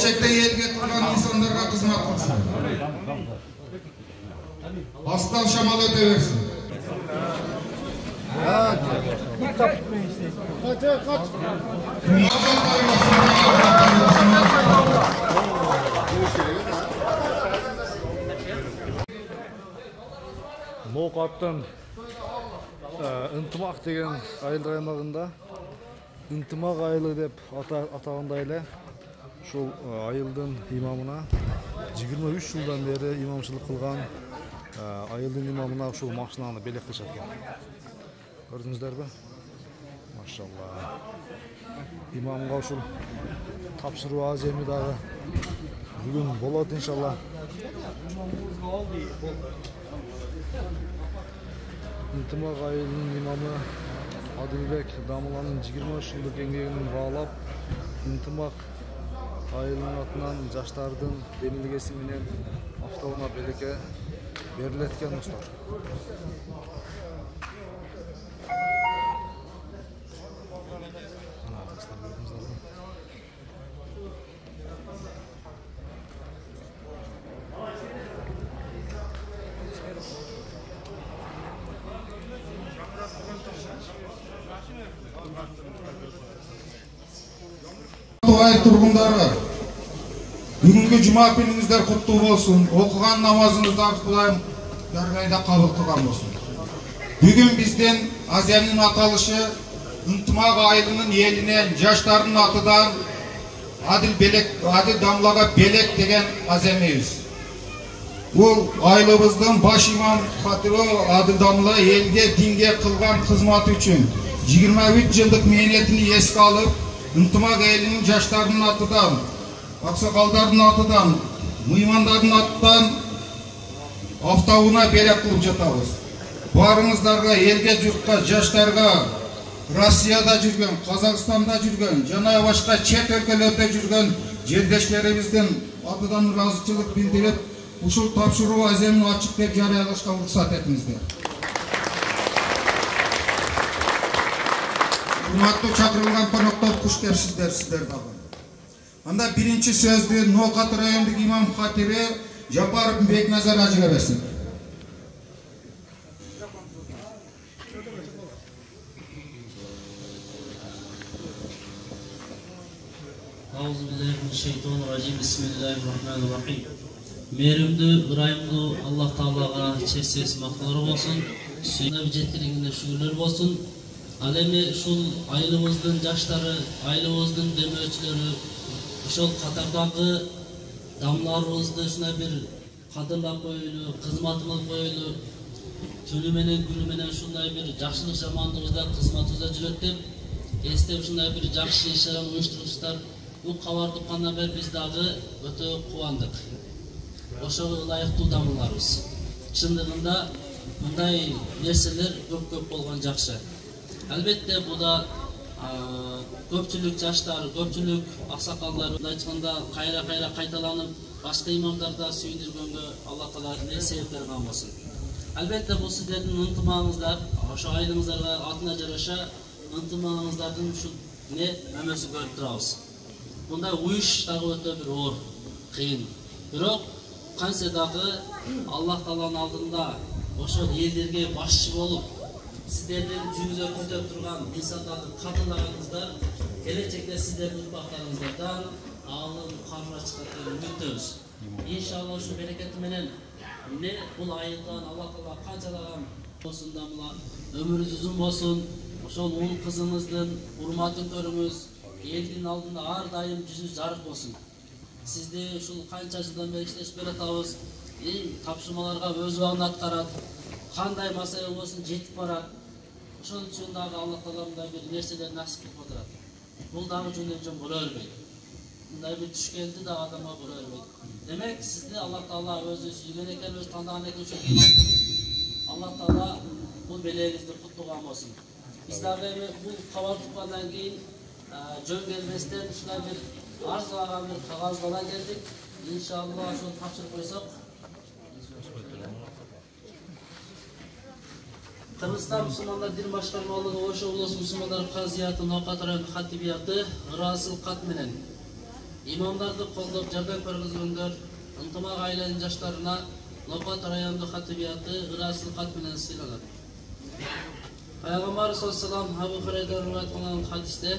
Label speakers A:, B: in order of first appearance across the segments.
A: келечекте элге кылган инсандарга кызмат кылсын. Астан шамал өтө берсин.
B: Моқаттан ынтымақ деген айыл аймағында ынтымақ айылы деп атағандай эле ушул айылдын имамына 23 жылдан бери имамчылык кылган айылдын имамына ушул машинаны белек кылышат экен. Көрдүңүздөрбү? Машалла. Имамга ушул тапшыруу аземи дагы бүгүн болот иншалла. Ынтымақ айылынын имамы Адылбек Дамыланын 23 жылдык эмгегин баалап, ынтымақ айылынын атынан жаштардын демилгеси менен автоунаа белекке берилет экен достор.
A: Туай тургундары, бүгүнкү жума күнүңүздөр куттуу болсун. Окуган намазыңыздар Кудайым даргайда кабыл кылган болсун. Бүгүн биздин азиянын аталышы ынтымак айылынын элинен, жаштардын атынан Адил Дамлага белек деген аземебиз. Бул айылыбыздын баш имам Хатиро Адил Дамла элге, динге кылган кызматы үчүн 23 жылдык мээнетини эске алып, ынтымак элинин жаштардын атынан, аксакалдардын атынан, мыймандардын атынан автоунаа белек кылып жатабыз. Барыңыздарга, элге, журтка, жаштарга, Россияда жүргөн, Казакстанда жүргөн, жана башка чет өлкөлөрдө жүргөн жердештерибиздин атынан ыраазычылык билдирип, ушул тапшыруу аземин ачык деп жарыялашка уруксат этиңиздер. Урматтуу чакырылган коноктор, куш кепсиздер сиздер дагы. Анда биринчи сөздү Ноокат райондук имам хатири Жапаров Бекназар ажыга берсин.
C: Bismillahirrahmanirrahim. Mehrimdүү, ырайымдуу Аллах Таалага чексиз макталар болсун. Сүйүнүп жеткилигине шүгүрлөр болсун. Ал эми ушул айылыбыздын жаштары, айылыбыздын демөөчүлөрү, ошол катардагы дамларыбызды ушундай бир кадырлап коелу, кызмат кылып коелу, түнү менен күнү менен ушундай бир жакшылык жамандыгыбызда кызматыбызда жүрөт деп эстеп ушундай бир жакшы иш-чараны уюштурупсуздар. Бул кабарды уккандан бери биз дагы өтө кубандык. Ошого ылайыктуу дамыларыбыз. Чындыгында мындай нерселер көп болгон жакшы. Албетте бул да көпчүлүк жаштар, көпчүлүк аксакалдар айтканда кайра кайталанып, башка имамдарда сүйүндүргөнгө Аллах Таала не себеп берген болсун. Албетте бул сиздердин ынтымагыңыздар, ошо айылыңыздарга атына жараша ынтымагыңыздардын ушул не мөмөсүн көрүп турабыз. Мындай уюш дагы өтө бир оор, кыйын. Бирок канча дагы Аллах Тааланын алдында ошол элдерге башчы болуп, сиздердин жүзүңүзгө көтөрүп турган инсандардын катылдаганыңыздар келечекте сиздердин урпактарыңыздардан алым кармаа чыгат деп үмүттөбүз. Иншалла ушу берекети менен бул айылдан Аллах Таала канчалаган болсун да мына өмүрүңүз узун болсун. Ошол уул кызыңыздын урматын көрүңүз. Элдин алдында ар дайым жүзү жарык болсун. Сизди ушул канча жылдан бери иштешип бератабыз. Тапшырмаларга өз убагында аткарат. Кандай маселе болсун жетип барат. Ошол үчүн дагы Аллах Таала мындай бир нерселер насип кылып отурат. Бул дагы жөн боло бербейт. Мындай бир түш келди да адамга боло бербейт. Демек сизди Аллах Таала өзү сүйгөн экен, өзү тандаган экен ушул Аллах Таала бул белегиңизди куттуган болсун. Биз дагы бул кабар туккандан кийин жөн келбестен ушундай бир арзылаган бир кагаз бала келдик. Иншалла ошону тапшырып койсок. Кыргызстан мусулмандар дин башкармалыгы Ошо облусу мусулмандар казыяты Ноокат району хатибияты ыраазычылык кат менен имамдарды колдоп жардам көргөзгөндөр, ынтымак айылынын жаштарына Ноқат райондук хатибияты ырасыл кат менен сыйланат. Пайгамбар саллаллаху алейхи Абу Хурайрадан риваят кылган хадисте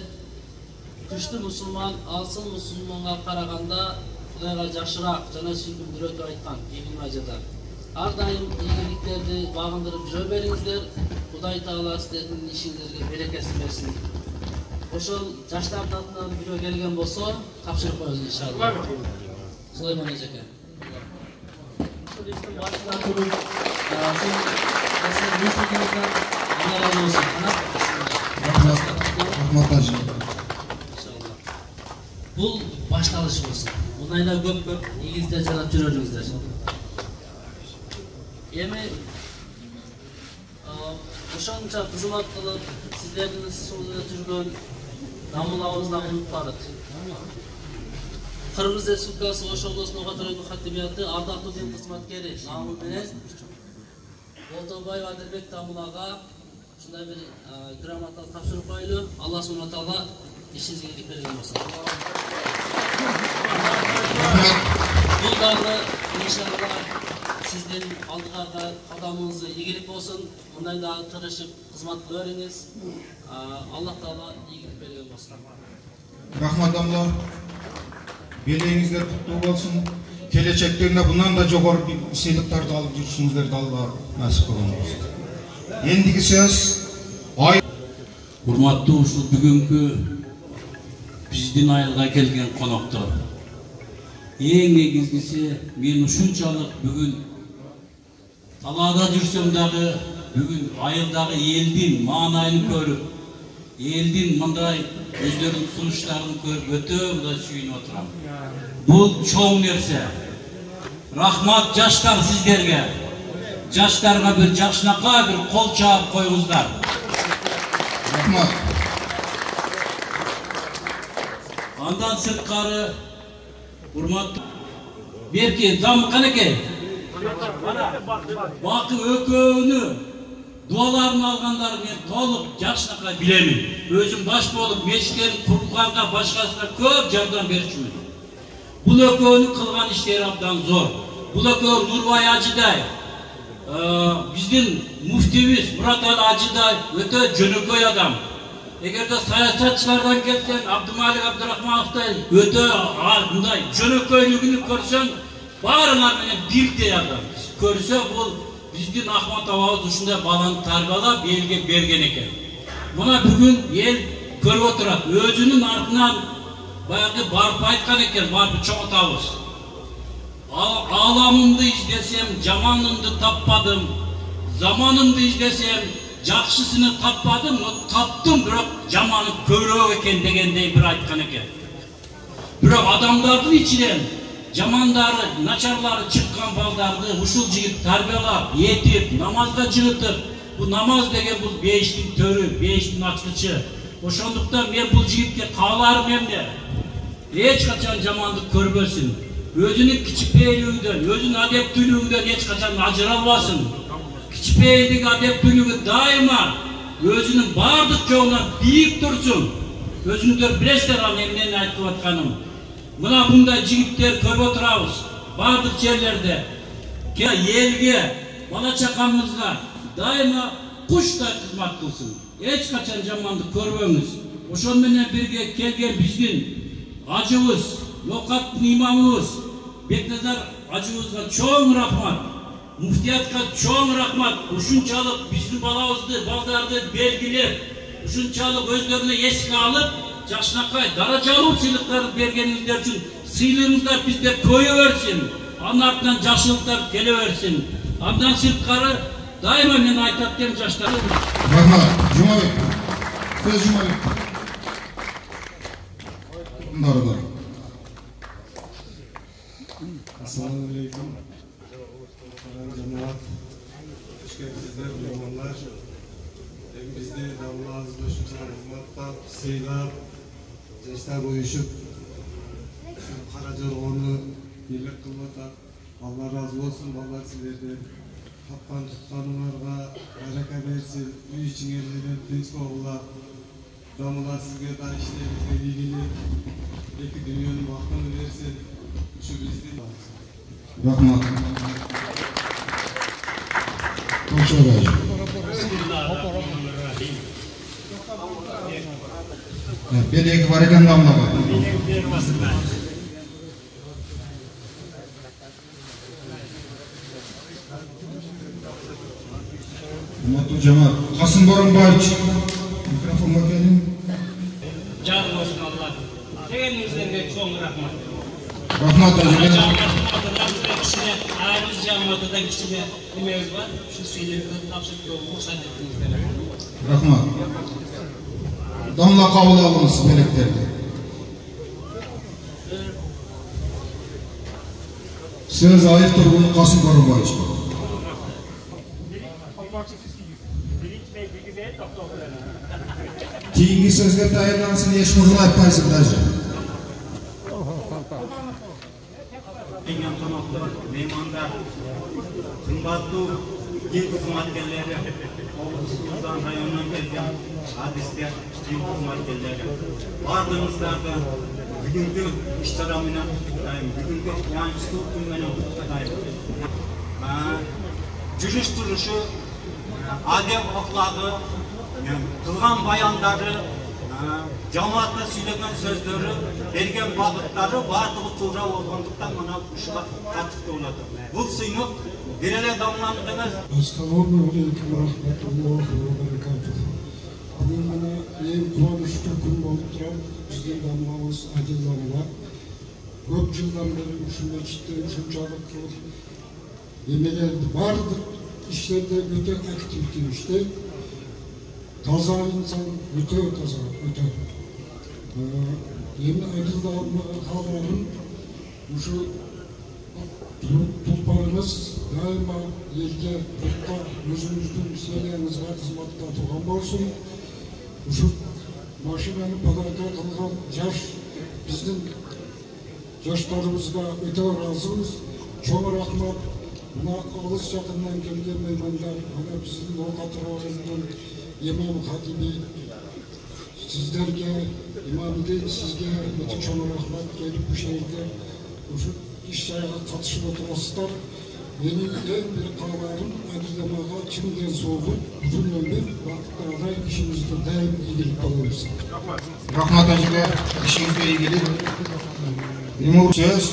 C: күчтүү мусулман алсын мусулманга караганда Кудайга жакшыраак жана сүйкүмдүүрөөк деп айткан Ибн Мажада. Ар дайым ийгиликтерди багындырып жүрө бериңиздер. Кудай Таала сиздердин ишиңерге берекесин берсин. Ошол жаштардын атынан бирөө келген болсо, тапшырып коебуз иншалла. Сулайман эжеке. Бұл башталышы болсын. Мұнайда көп игіліктер жарап жүреріңіздер. Эми ошонча кызмат кылып, сиздердин сулуда жүргөн дамылабызды унутпадык. Кыргыз Республикасы Ош облусунун Ноқат райондук хатибияты ардактуу дин кызматкери намы менен Болтобаев Адилбек Дамулага ушундай бир грамота тапшырып коелу. Алла субхана таала ишиңизге ийгилик берген болсун. Бул дагы иншалла сиздин алдыга кадамыңызга ийгилик болсун. Мындай дагы тырышып кызмат көрүңүз. Алла таала ийгилик берген болсун.
A: Рахмат Дамла. Белеңиздер құтты болсын. Келечектеріне бұнан да жоғары сыйлықтарды алып жүрсіңіздерді Алла насip кылган болсын. Ендігі сөз
D: Урматтуу ушул бүгүнкү биздин айылга келген коноктор. Эң негизгиси мен ушунчалык бүгүн талаада жүрсөм дагы бүгүн айылдагы элдин маанайын көрүп, элдин мындай өздөрүнүн сунуштарын көрүп өтө мындай сүйүнүп отурам. Бул чоң нерсе. Рахмат жаштар сиздерге. Жаштарга бир жакшынакай бир кол чаап коюңуздар.
A: Рахмат.
D: Андан сырткары урматтуу берки Дамыканеке. Бакы экөөнү дуаларын алгандар мен толук жакшынакай билемин. Өзүм баш болуп мечиттерин курулганга башкасына көп жардам берчүмүн. Бул экөөнүн кылган иштери абдан зор. Бул экөө Нурбай Ажыдай, биздин муфтибиз Мураталы Ажыдай өтө жөнөкөй адам. Эгерде саясатчылардан келсең, Абдымалик Абдырахмановтай өтө мындай жөнөкөйлүгүн көрсөң, баарыңар менен бирдей адам. Көрсө бул биздин Ахмат абабыз ушундай баланы тарбиялап элге берген экен. Мына бүгүн эл көрүп отурат. Өзүнүн артынан баягы барып айткан экен, барып чоңотабыз. Аламымды издесем, жаманымды таппадым. Заманымды издесем, жакшысыны таппадым, но таптым, бирок жаманы көбүрөөк экен дегендей бир айткан экен. Бирок адамдардын ичинен жамандары, начарлары чыккан балдарды ушул жигит тарбиялап, этип, намазга жыгытып, бу намаз деген бул бейиштин төрү, бейиштин ачкычы. Ошондуктан мен бул жигитке кааларым эмне? Эч качан жамандык көрбөсүн. Өзүнүн кичипейлигинден, өзүнүн адептүүлүгүнөн эч качан ажыралбасын. Кичипейлик, адептүүлүгү дайыма өзүнүн бардык жолунан бийик турсун. Өзүңүздөр билесиздер эмнени айтып атканым. Мына мындай жигиттер көрүп отурабыз. Бардык жерлерде элге, бала чакамызга дайыма куштай кызмат кылсын. Эч качан жамандык көрбөңүз. Ошон менен бирге келген биздин ажыбыз, Ноқаттын имамыбыз Бекназар ажыбызга чоң рахмат. Муфтиятка чоң рахмат. Ушунчалык биздин балабызды, балдарды белгилеп, ушунчалык өздөрүнө эске алып, жакшынакай даражалуу сыйлыктарды бергениңиздер үчүн сыйлыгыңыздар бизде көйө берсин. Анын артынан жакшылыктар келе берсин. Андан сырткары дайыма мен айтат дем жаштар.
A: Рахмат. Жумабек. Сөз Жумабек.
E: Assalamu alaikum. Cemaat, hoş geldinizler, mehmanlar. Bizde Damla'nız başımıza hizmetten sıylap, gençler uyuşup, Karacaoğlu'nu birlik kılmata. Allah razı olsun, Allah sizlerden tapkan tutkanlarga baraka versin, üy için elinden tinç oğullar. Damla sizge da işlerinize ilgili iki dünyanın baktığını versin. Şu bizden.
A: Rahmat. Konuşalım. Belki var eken damla var. Hürmetli cemaat, Kasım Boranbayev, mikrofonga gelin.
D: Can olsun Allah. Degenizlerge çoğun rahmat.
A: Rahmat hocam.
D: Aziz cemaatida kişide emeğimiz var. Şu şeyleri tavsiye ediyorum. Ruhsat ettiğinizde.
A: Rahmat. Damla kabul alınız meleklerdi. Söz ayet durgun Kasım Boranbayev. Keyingi sözge tayinlansın eşmurun aytpaysiz daşı.
F: Engin konuklu, mehmanlar, kımbatlı din hizmetçileri, Oğuz'dan rayonundan gelgen hadisler, din hizmetçileri, bardığınızlarda bugünkü iştiramına tuttayım, bugünkü kıvançlı günmeni tuttayım. Cürüş duruşu, adem ahlakı, kılgan bayanları, cemaatla söylenen sözleri, bergen bağıtları bardığı tuğra olğandıktan bana uşuğa katıkta oladı. Bu suyunu birele damlandınız.
G: Assalamu alaikum wa rahmatullahi wa barakatuh. Bugün bana en kuvvetli gün olup duran bizden damlamız Adil Damla. Көп жылдан бeri ушул мечитте ушунчалык эмелер бардык иштерде өтө активдүү иштейт. Таза insan, öte таза, öte. Endi Adil Damla'nın uşu tulparımız daima elge, yurtta özümüzdün seylerinizga hizmatda turgan bolsun. Uşu maşinani padarga kılgan jaş bizdin yaşlarımızga öte razımız. Çoğu rahmat. Buna alış yakından gelgen meymanlar, bana bizdin o katırağımızdan İmam Hatibi, sizlerge, imamide sizge öte çoğu rahmat gelip bu şehirde şu işlerine katışıp oturmasılar. Benim en bir kararım Adil Damla'ga kimden soğuk, uzun ömür, vakitlarda işimizde daim iyilik kalırız.
A: Rahmat hocam, işinizle ilgili. Benim söz,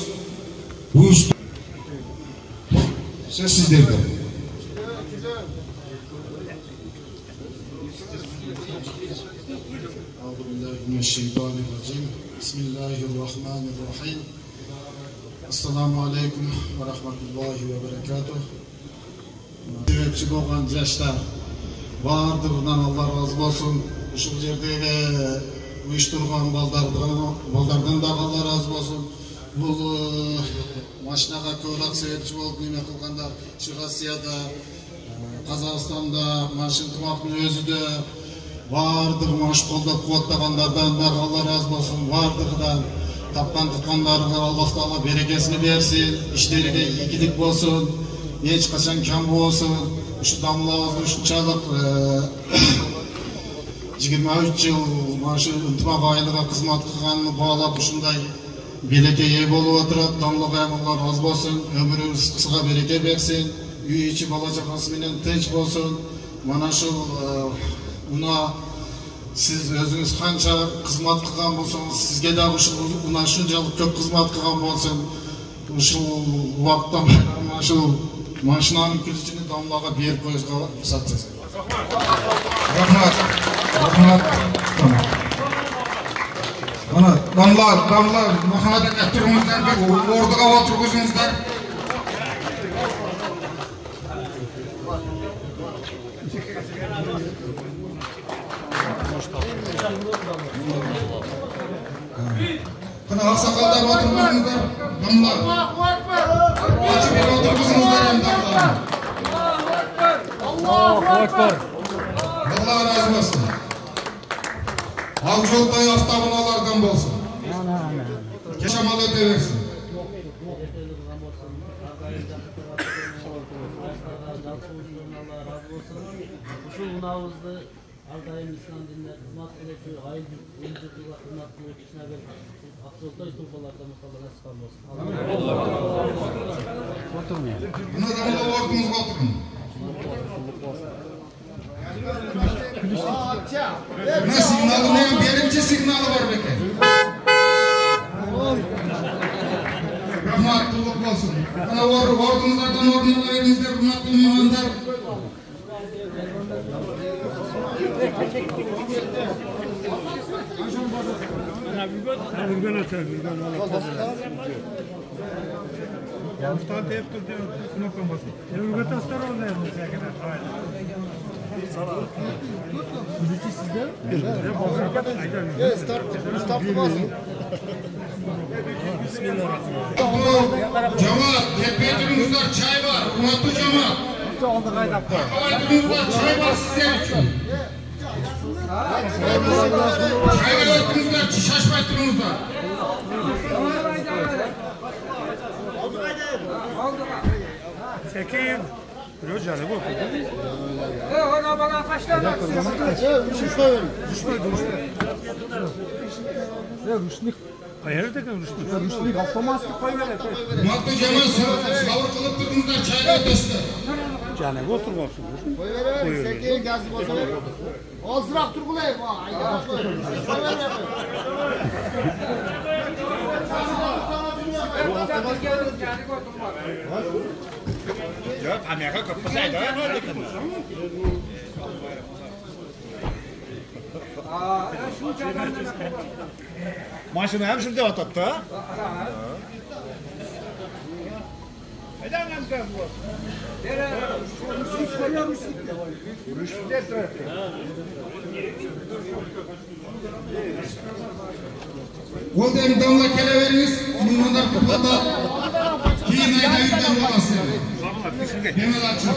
A: bu iş söz sizlerde. Euzubillahimineşşeytanirracim. Bismillahirrahmanirrahim. Assalamu alaikum ve rahmatullahi ve berekatuh. Sebepçi bolgan yaşlar bardığından Allah razı olsun. Şu yerdeki uyuşturgan baldardan da Allah razı olsun. Bu maşinaga ko'rak sebepçi bolup neme kılganlar şu Rossiyada, Kazakstanda, maşın tımakın özü de vardır maş kollap kuvvetlaganlardan da Allah razı olsun. Vardırdan tapkan tutkanlarına Allah Taala berekesini versin. İşlerine iyilik olsun. Hiç kaçan kam olsun. Şu damlabızın şunçalık 23 yıl maşı ынтымак айылыга кызмат кылганын баалап ушундай белекке ээ болуп отурат. Damlaga Allah razı olsun. Ömrüңүз кыска береке берсин. Үй içi бала чакасы менен тынч болсун. Mana şu una siz özünüz kança kızmat kılgan bolsanız sizge de una şuncalık köp kızmat kılgan bolsun. Şu vaktan şu maşinanın külücünü damlaga berip koyuzga satacağız. Rahmat. Rahmat. Ana damla Muhammed'e getirmizler bir orduga oturguzumuzlar. Kana aksakallar oturguzumuzlar. Damla. Açı bir oturguzumuzlar hem damla.
B: Allahu Ekber.
A: Allah razı olsun. Avcılıkta yastabınalardan bolsun. Keşamalı öteversin.
C: Şu unağımızda Al daim İslam dinine hizmet edip hayırlı oyuncularla hizmet etmek için evvel Abdülkadir Turbalar'da mutlaka nasip olsun.
A: Buna da ordumuzga oturun. Buna signalı ne? Birinci signalı var beke. Rahmatullah olsun. Buna ordumuzlardan ordunu verinizler, hürmetli müminler.
E: Muhtar deyip dur diyor, sınıf olmasın. Evlilik tasları oldu yani. Bilgi sizde?
G: Start basın.
A: Cemaat, hepinizler çay var, hürmetli cemaat. Hepinizler çay var sizler için. Çaylar hepinizler, şaşmayın durunuzlar.
E: Sekin. Yok canım bu.
H: Ona bana kaç tane
E: Hayırdır Rüştü?
A: Hürmetli cemaat, savur kılıp durunuzlar, çaylar ötesizler.
E: Canım otur baksın.
G: Koyuverin, sekiye gazı basın. Azırak turgulayın.
E: Yok, Amerika kapısaydı. Maşını hem şurada atattı ha? Neden lan bu?
A: Ol derim damla keleveriniz, mümkünler kupada. Keyin ayda yüklen olasın. Hemen açın.